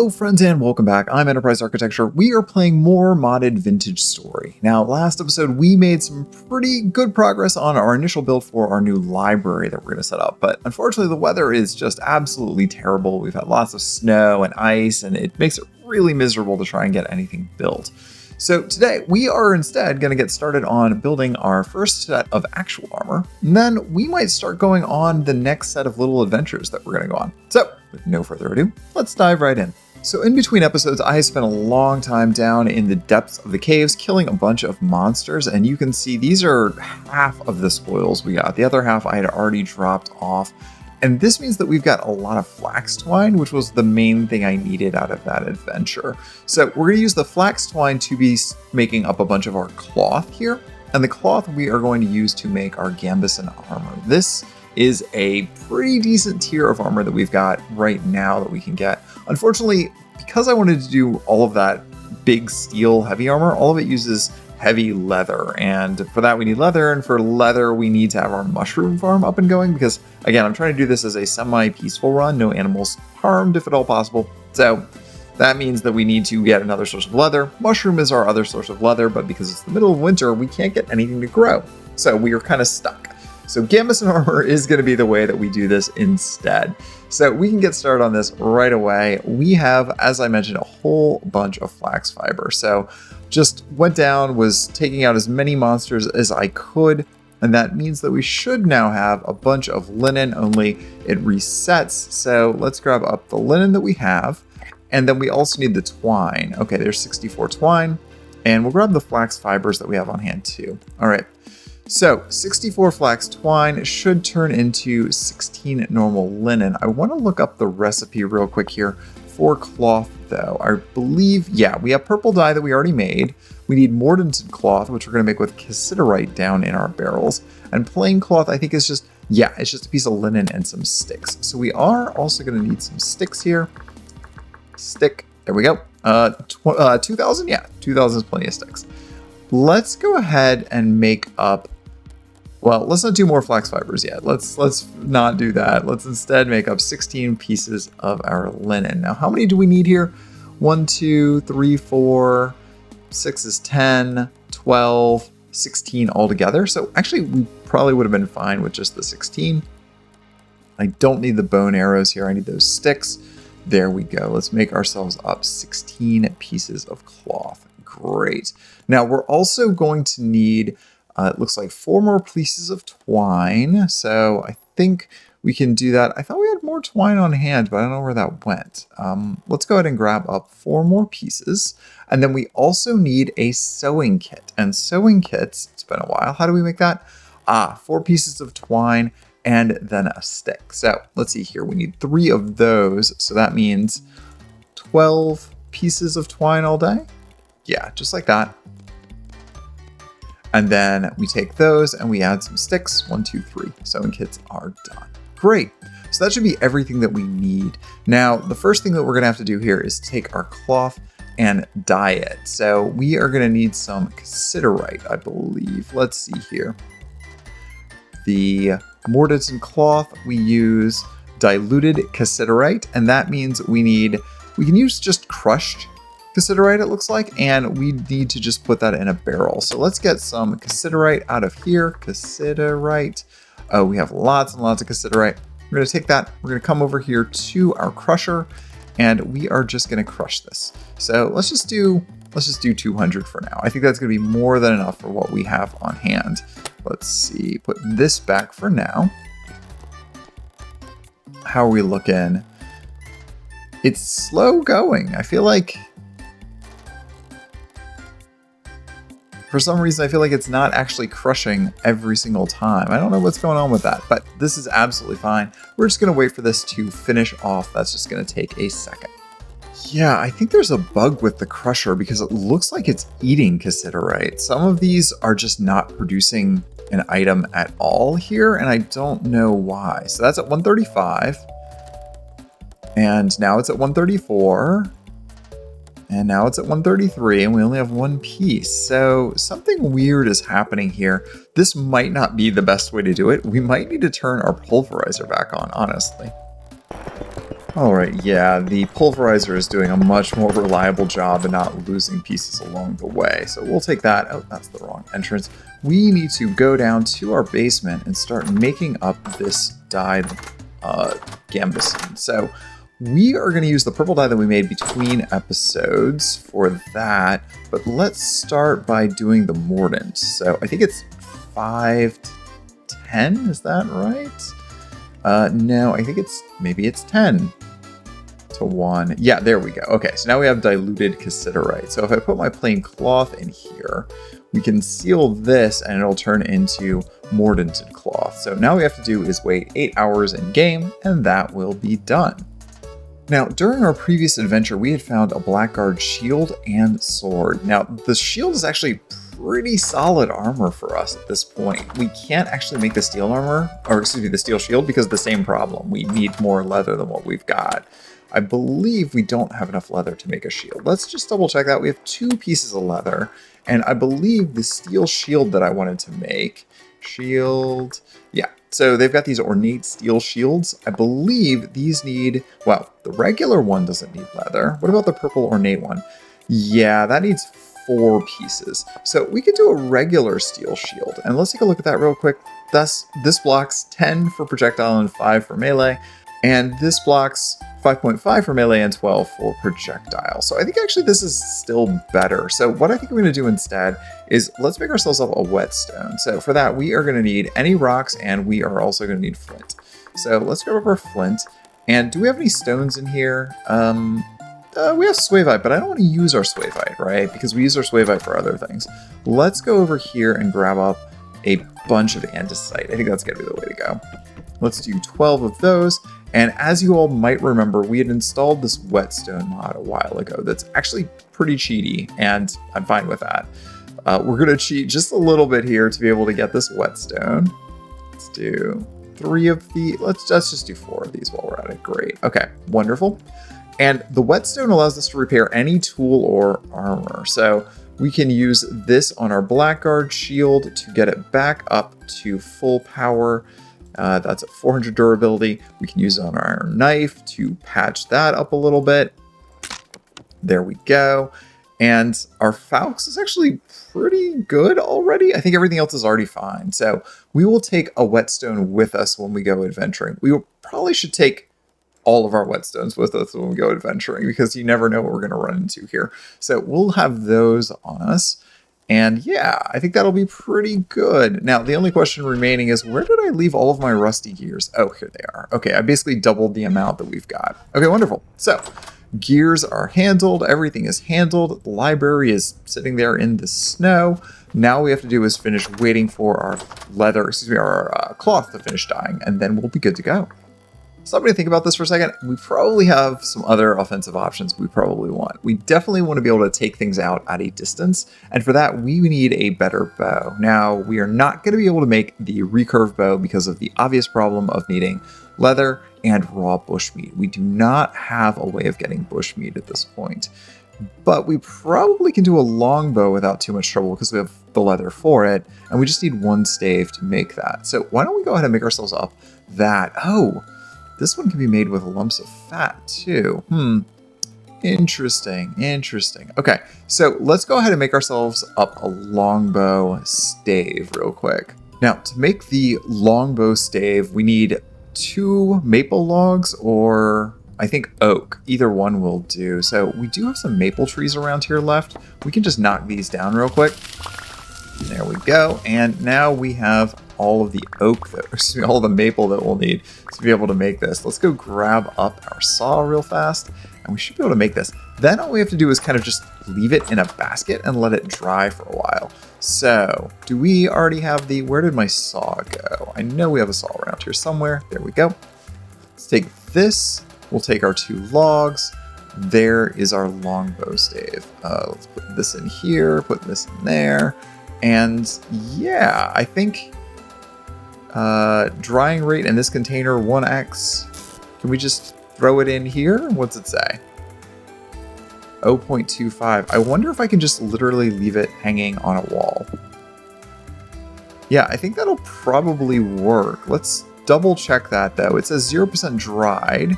Hello friends and welcome back. I'm Enterprise Architecture. We are playing more modded Vintagestory. Now last episode we made some pretty good progress on our initial build for our new library that we're going to set up, but unfortunately the weather is just absolutely terrible. We've had lots of snow and ice and it makes it really miserable to try and get anything built. So today we are instead going to get started on building our first set of actual armor, and then we might start going on the next set of little adventures that we're going to go on. So with no further ado, let's dive right in. So in between episodes, I spent a long time down in the depths of the caves killing a bunch of monsters, and you can see these are half of the spoils we got. The other half I had already dropped off. And this means that we've got a lot of flax twine, which was the main thing I needed out of that adventure. So we're going to use the flax twine to be making up a bunch of our cloth here. And the cloth we are going to use to make our gambeson armor. This is a pretty decent tier of armor that we've got right now that we can get. Unfortunately, because I wanted to do all of that big steel heavy armor, all of it uses heavy leather, and for that we need leather, and for leather we need to have our mushroom farm up and going, because again I'm trying to do this as a semi-peaceful run, no animals harmed if at all possible. So that means that we need to get another source of leather. Mushroom is our other source of leather, but because it's the middle of winter we can't get anything to grow, so we are kind of stuck. So gambeson armor is going to be the way that we do this instead. So we can get started on this right away. We have, as I mentioned, a whole bunch of flax fiber. So just went down, was taking out as many monsters as I could, and that means that we should now have a bunch of linen, only it resets. So let's grab up the linen that we have, and then we also need the twine. Okay, there's 64 twine, and we'll grab the flax fibers that we have on hand too. All right. So 64 flax twine should turn into 16 normal linen. I want to look up the recipe real quick here for cloth though. I believe, yeah, we have purple dye that we already made. We need mordanted cloth, which we're going to make with cassiterite down in our barrels. And plain cloth, I think is just, yeah, it's just a piece of linen and some sticks. So we are also going to need some sticks here. Stick, there we go. 2,000, yeah, 2,000 is plenty of sticks. Let's go ahead and make up, well, let's not do more flax fibers yet. Let's not do that. Let's instead make up 16 pieces of our linen. Now, how many do we need here? 1, 2, 3, 4, 6 is 10, 12, 16 altogether. So actually, we probably would have been fine with just the 16. I don't need the bone arrows here. I need those sticks. There we go. Let's make ourselves up 16 pieces of cloth. Great. Now, we're also going to need it looks like 4 more pieces of twine, so I think we can do that. I thought we had more twine on hand, but I don't know where that went. Let's go ahead and grab up 4 more pieces, and then we also need a sewing kit. And sewing kits, it's been a while. How do we make that? 4 pieces of twine and then a stick. So let's see here. We need 3 of those, so that means 12 pieces of twine all day. Yeah, just like that. And then we take those and we add some sticks. 1, 2, 3. Sewing kits are done. Great. So that should be everything that we need. Now, the first thing that we're going to have to do here is take our cloth and dye it. So we are going to need some cassiterite, I believe. Let's see here. The mordanted cloth, we use diluted cassiterite, and that means we can use just crushed cassiterite, it looks like, and we need to just put that in a barrel. So let's get some cassiterite out of here. Cassiterite. Oh, we have lots and lots of cassiterite. We're going to take that. We're going to come over here to our crusher, and we are just going to crush this. So let's just do 200 for now. I think that's going to be more than enough for what we have on hand. Let's see. Put this back for now. How are we looking? It's slow going. I feel like, for some reason, I feel like it's not actually crushing every single time. I don't know what's going on with that, but this is absolutely fine. We're just going to wait for this to finish off. That's just going to take a second. Yeah, I think there's a bug with the crusher because it looks like it's eating cassiterite. Some of these are just not producing an item at all here, and I don't know why. So that's at 135, and now it's at 134. And now it's at 133 and we only have 1 piece. So something weird is happening here. This might not be the best way to do it. We might need to turn our pulverizer back on, honestly. Alright, yeah, the pulverizer is doing a much more reliable job and not losing pieces along the way. So we'll take that. Oh, that's the wrong entrance. We need to go down to our basement and start making up this dyed gambeson. So we are going to use the purple dye that we made between episodes for that. But let's start by doing the mordant. So I think it's 5 to 10, is that right? No, I think maybe it's 10 to 1. Yeah, there we go. Okay, so now we have diluted cassiterite. So if I put my plain cloth in here, we can seal this and it'll turn into mordanted cloth. So now we have to do is wait 8 hours in game and that will be done. Now, during our previous adventure, we had found a blackguard shield and sword. Now, the shield is actually pretty solid armor for us at this point. We can't actually make the steel armor, or excuse me, the steel shield, because of the same problem. We need more leather than what we've got. I believe we don't have enough leather to make a shield. Let's just double check that. We have 2 pieces of leather, and I believe the steel shield that I wanted to make, shield, yeah. So they've got these ornate steel shields. I believe these need, well, the regular one doesn't need leather. What about the purple ornate one? Yeah, that needs 4 pieces. So we could do a regular steel shield. And let's take a look at that real quick. Thus, this blocks 10 for projectile and 5 for melee. And this blocks 5.5 for melee and 12 for projectile. So I think actually this is still better. So what I think I'm going to do instead is let's make ourselves up a whetstone. So for that, we are going to need any rocks and we are also going to need flint. So let's grab up our flint. And do we have any stones in here? We have swavite, but I don't want to use our swavite, right? Because we use our swavite for other things. Let's go over here and grab up a bunch of andesite. I think that's going to be the way to go. Let's do 12 of those. And as you all might remember, we had installed this whetstone mod a while ago that's actually pretty cheaty, and I'm fine with that. We're going to cheat just a little bit here to be able to get this whetstone. Let's do 3 of the, let's just do 4 of these while we're at it. Great. Okay, wonderful. And the whetstone allows us to repair any tool or armor. So we can use this on our blackguard shield to get it back up to full power. That's at 400 durability. We can use it on our iron knife to patch that up a little bit. There we go. And our Falx is actually pretty good already. I think everything else is already fine. So we will take a whetstone with us when we go adventuring. We probably should take all of our whetstones with us when we go adventuring, because you never know what we're going to run into here. So we'll have those on us. And yeah, I think that'll be pretty good. Now, the only question remaining is, where did I leave all of my rusty gears? Oh, here they are. Okay, I basically doubled the amount that we've got. Okay, wonderful. So gears are handled. Everything is handled. The library is sitting there in the snow. Now we have to do is finish waiting for our leather, excuse me, our cloth to finish dyeing, and then we'll be good to go. Stop me to think about this for a second. We probably have some other offensive options we probably want. We definitely want to be able to take things out at a distance, and for that we need a better bow. Now, we are not going to be able to make the recurve bow because of the obvious problem of needing leather and raw bushmeat. We do not have a way of getting bushmeat at this point, but we probably can do a longbow without too much trouble because we have the leather for it, and we just need 1 stave to make that. So why don't we go ahead and make ourselves up that? Oh, this one can be made with lumps of fat too. Interesting. Okay, so let's go ahead and make ourselves up a longbow stave real quick. Now, to make the longbow stave, we need 2 maple logs, or I think oak. Either one will do. So we do have some maple trees around here left. We can just knock these down real quick. There we go. And now we have all of the oak, all the maple that we'll need to be able to make this. Let's go grab up our saw real fast, and we should be able to make this. Then all we have to do is kind of just leave it in a basket and let it dry for a while. So, do we already have the, where did my saw go? I know we have a saw around here somewhere. There we go. Let's take this. We'll take our 2 logs. There is our longbow stave. Let's put this in here, put this in there. And yeah, I think drying rate in this container 1x. Can we just throw it in here? What's it say? 0.25. I wonder if I can just literally leave it hanging on a wall. Yeah, I think that'll probably work. Let's double check that though. It says 0% dried.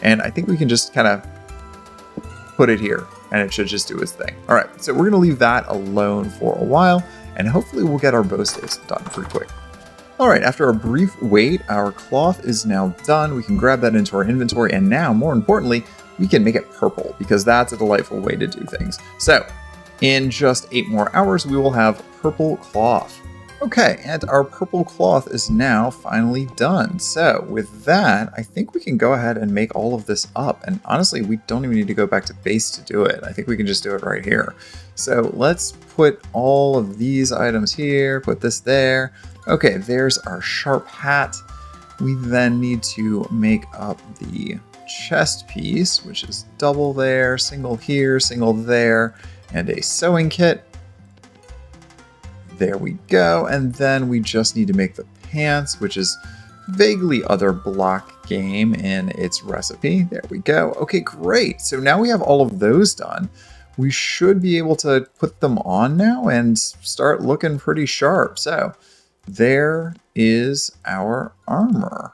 And I think we can just kind of put it here and it should just do its thing. All right, so we're gonna leave that alone for a while and hopefully we'll get our bow staves done pretty quick. All right, after a brief wait, our cloth is now done. We can grab that into our inventory and now, more importantly, we can make it purple because that's a delightful way to do things. So in just 8 more hours, we will have purple cloth. Okay, and our purple cloth is now finally done. So with that, I think we can go ahead and make all of this up. And honestly, we don't even need to go back to base to do it. I think we can just do it right here. So let's put all of these items here, put this there. Okay, there's our sharp hat. We then need to make up the chest piece, which is double there, single here, single there, and a sewing kit. There we go. And then we just need to make the pants, which is vaguely other block game in its recipe. There we go. Okay, great. So now we have all of those done. We should be able to put them on now and start looking pretty sharp. So there is our armor.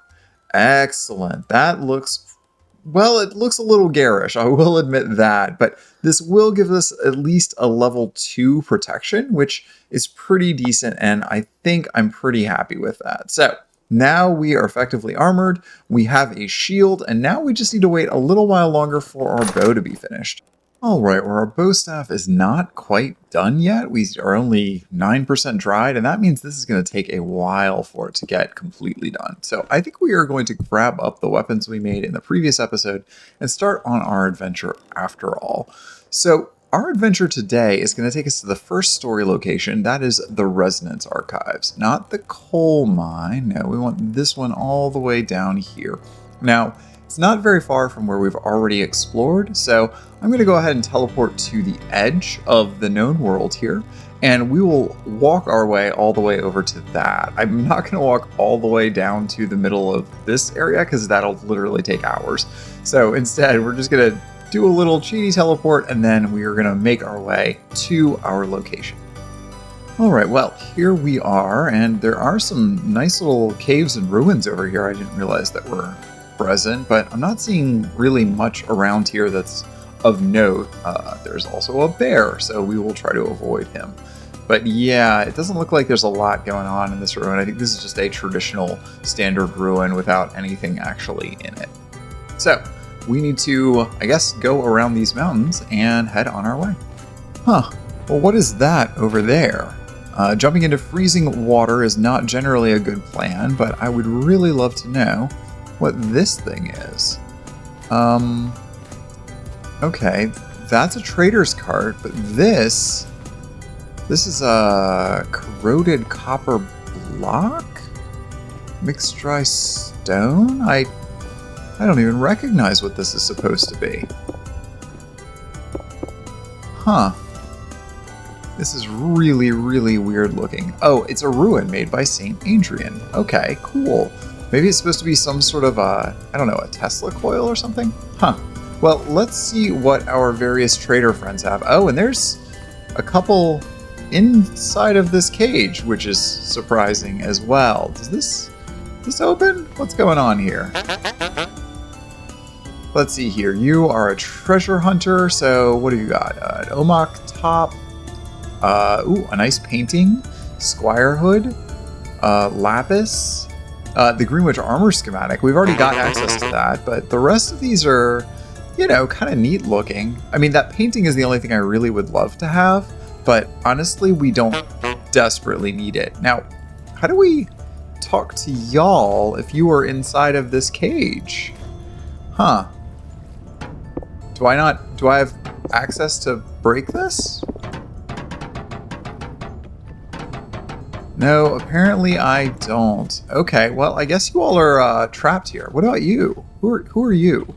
Excellent. That looks, well, it looks a little garish, I will admit that, but this will give us at least a level 2 protection, which is pretty decent, and I think I'm pretty happy with that. So now we are effectively armored, we have a shield, and now we just need to wait a little while longer for our bow to be finished. All right, well, our bow staff is not quite done yet. We are only 9% dried, and that means this is going to take a while for it to get completely done. So I think we are going to grab up the weapons we made in the previous episode and start on our adventure after all. So our adventure today is going to take us to the first story location. That is the Resonance Archives, not the coal mine. No, we want this one all the way down here. Now, it's not very far from where we've already explored, so I'm going to go ahead and teleport to the edge of the known world here, and we will walk our way all the way over to that. I'm not going to walk all the way down to the middle of this area because that'll literally take hours. So instead, we're just going to do a little cheaty teleport, and then we are going to make our way to our location. All right, well, here we are, and there are some nice little caves and ruins over here. I didn't realize that were present, but I'm not seeing really much around here that's of note. There's also a bear, so we will try to avoid him. But yeah, it doesn't look like there's a lot going on in this ruin. I think this is just a traditional standard ruin without anything actually in it. So we need to, I guess, go around these mountains and head on our way. Huh, well, what is that over there? Jumping into freezing water is not generally a good plan, but I would really love to know what this thing is. Okay, that's a trader's cart, but this is a corroded copper block? Mixed dry stone? I don't even recognize what this is supposed to be. Huh. This is really, really weird looking. Oh, it's a ruin made by St. Adrian. Okay, cool. Maybe it's supposed to be some sort of a, I don't know, a Tesla coil or something? Huh. Well, let's see what our various trader friends have. Oh, and there's a couple inside of this cage, which is surprising as well. Does this open? What's going on here? Let's see here. You are a treasure hunter, so what do you got? An omak top. Ooh, a nice painting. Squire hood. Lapis. The Greenwich armor schematic. We've already got access to that, but the rest of these are, you know, kind of neat looking. I mean, that painting is the only thing I really would love to have, but honestly, we don't desperately need it. Now, how do we talk to y'all if you are inside of this cage? Huh. Do I have access to break this? No, apparently I don't. Okay, well, I guess you all are trapped here. What about you? Who are you?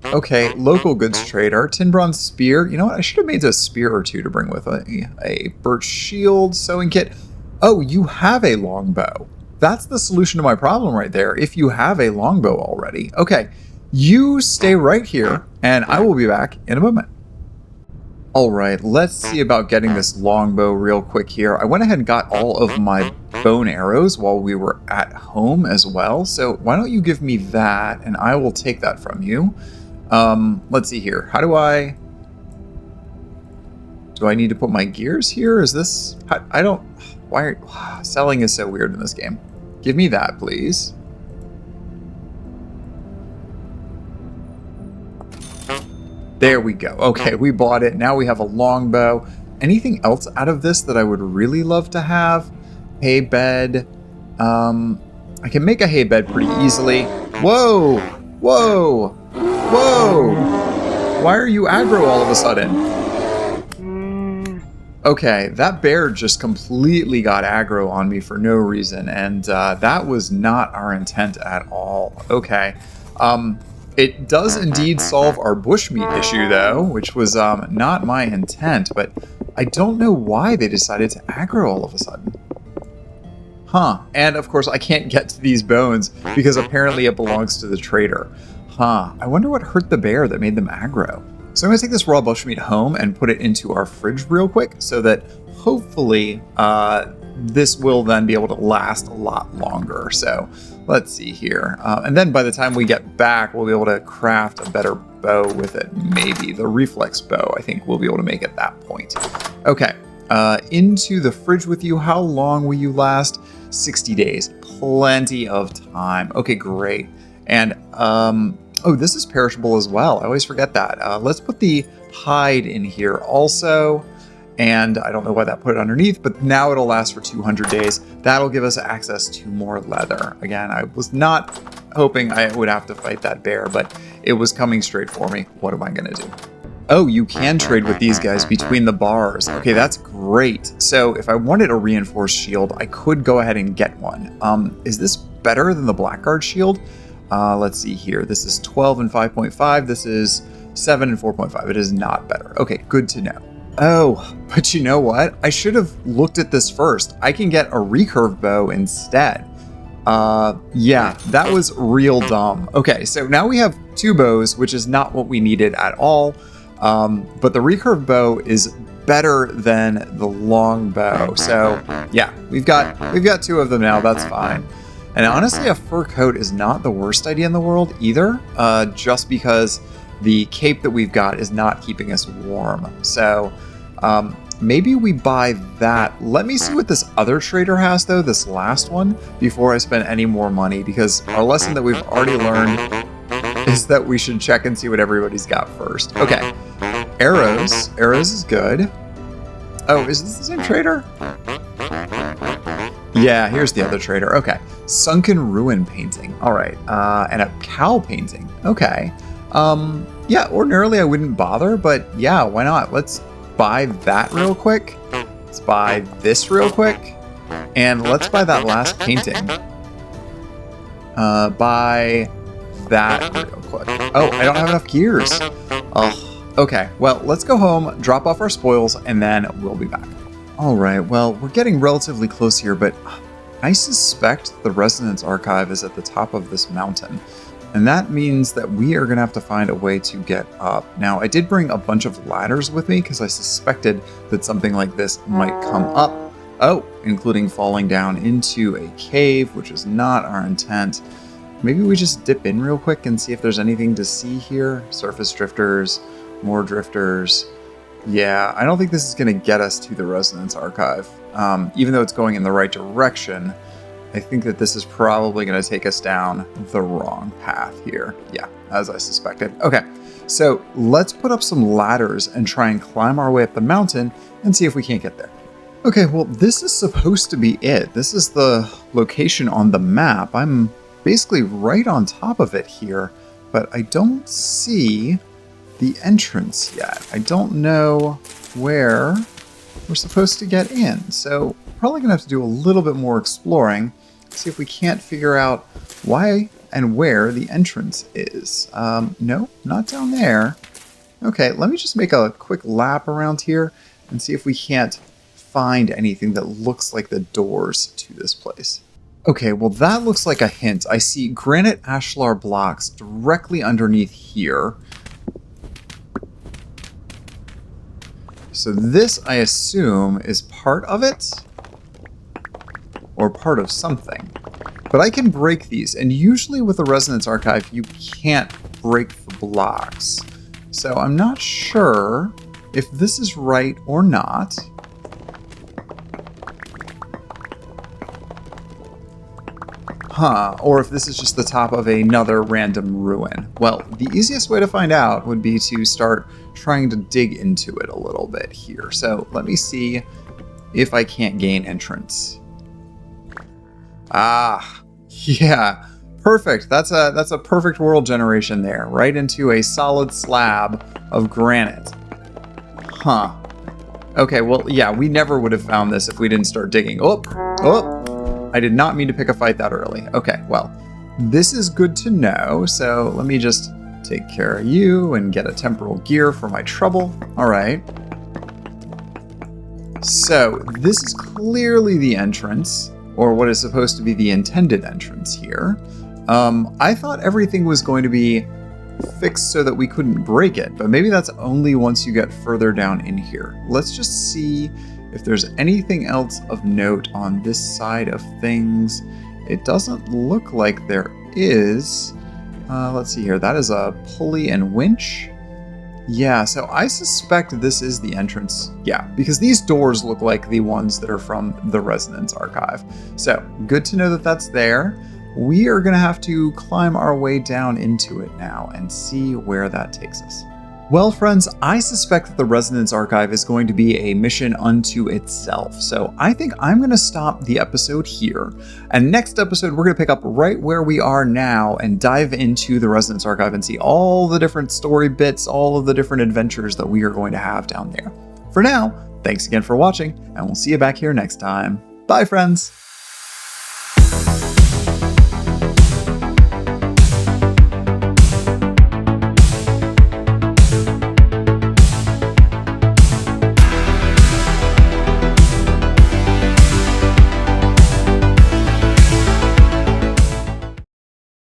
Okay, local goods trader, tin bronze spear. You know what? I should have made a spear or two to bring with me. A birch shield, sewing kit. Oh, you have a longbow. That's the solution to my problem right there. If you have a longbow already. Okay, you stay right here, and I will be back in a moment. All right, let's see about getting this longbow real quick here. I went ahead and got all of my bone arrows while we were at home as well. So why don't you give me that and I will take that from you. Let's see here. How do I need to put my gears here? Is this, I don't, selling is so weird in this game. Give me that, please. There we go. Okay, we bought it. Now we have a longbow. Anything else out of this that I would really love to have? Hay bed. I can make a hay bed pretty easily. Whoa! Whoa! Whoa! Why are you aggro all of a sudden? Okay, that bear just completely got aggro on me for no reason, and that was not our intent at all. Okay. It does indeed solve our bushmeat issue, though, which was not my intent, but I don't know why they decided to aggro all of a sudden. Huh. And, of course, I can't get to these bones because apparently it belongs to the trader. Huh. I wonder what hurt the bear that made them aggro. So I'm going to take this raw bushmeat home and put it into our fridge real quick so that hopefully this will then be able to last a lot longer. So let's see here. And then by the time we get back, we'll be able to craft a better bow with it. Maybe the reflex bow, I think we'll be able to make at that point. Okay, into the fridge with you. How long will you last? 60 days. Plenty of time. Okay, great. And, oh, this is perishable as well. I always forget that. Let's put the hide in here also. And I don't know why that put it underneath, but now it'll last for 200 days. That'll give us access to more leather. Again, I was not hoping I would have to fight that bear, but it was coming straight for me. What am I going to do? Oh, you can trade with these guys between the bars. Okay, that's great. So if I wanted a reinforced shield, I could go ahead and get one. Is this better than the blackguard shield? Let's see here. This is 12 and 5.5. This is 7 and 4.5. It is not better. Okay, good to know. Oh, but you know what? I should have looked at this first. I can get a recurve bow instead. Yeah, that was real dumb. Okay, so now we have two bows, which is not what we needed at all. But the recurve bow is better than the long bow. So yeah, we've got two of them now. That's fine. And honestly, a fur coat is not the worst idea in the world either, just because the cape that we've got is not keeping us warm. So maybe we buy that. Let me see what this other trader has, though, this last one, before I spend any more money, because our lesson that we've already learned is that we should check and see what everybody's got first. Okay, arrows. Arrows is good. Oh, is this the same trader? Yeah, here's the other trader. Okay, sunken ruin painting. All right, and a cow painting. Okay. Yeah, ordinarily I wouldn't bother, but yeah, why not? Let's buy that real quick. Let's buy this real quick. And let's buy that last painting. Buy that real quick. Oh, I don't have enough gears. Oh, okay. Well, let's go home, drop off our spoils, and then we'll be back. All right, well, we're getting relatively close here, but I suspect the Resonance Archive is at the top of this mountain. And that means that we are going to have to find a way to get up. Now, I did bring a bunch of ladders with me because I suspected that something like this might come up. Oh, including falling down into a cave, which is not our intent. Maybe we just dip in real quick and see if there's anything to see here. Surface drifters, more drifters. Yeah, I don't think this is going to get us to the Resonance Archive. Even though it's going in the right direction, I think that this is probably going to take us down the wrong path here. Yeah, as I suspected. Okay, so let's put up some ladders and try and climb our way up the mountain and see if we can't get there. Okay, well, this is supposed to be it. This is the location on the map. I'm basically right on top of it here, but I don't see the entrance yet. I don't know where we're supposed to get in, so probably gonna have to do a little bit more exploring, see if we can't figure out why and where the entrance is. No, not down there. Okay, let me just make a quick lap around here and see if we can't find anything that looks like the doors to this place. Okay, well that looks like a hint. I see granite ashlar blocks directly underneath here. So this, I assume, is part of it? or part of something. But I can break these, and usually with the Resonance Archive, you can't break the blocks. So I'm not sure if this is right or not. Or if this is just the top of another random ruin. Well, the easiest way to find out would be to start trying to dig into it a little bit here. So let me see if I can't gain entrance. Yeah, perfect. That's a perfect world generation there, right into a solid slab of granite. Okay, well, yeah, we never would have found this if we didn't start digging. Oh, I did not mean to pick a fight that early. Okay, well, this is good to know. So let me just take care of you and get a temporal gear for my trouble. All right. So this is clearly the entrance, or what is supposed to be the intended entrance here. I thought everything was going to be fixed so that we couldn't break it, but maybe that's only once you get further down in here. Let's just see if there's anything else of note on this side of things. It doesn't look like there is. Let's see here. That is a pulley and winch. Yeah, so I suspect this is the entrance. Yeah, because these doors look like the ones that are from the Resonance Archive. So good to know that that's there. We are going to have to climb our way down into it now and see where that takes us. Well, friends, I suspect that the Resonance Archive is going to be a mission unto itself, so I think I'm going to stop the episode here, and next episode we're going to pick up right where we are now and dive into the Resonance Archive and see all the different story bits, all of the different adventures that we are going to have down there. For now, thanks again for watching, and we'll see you back here next time. Bye, friends!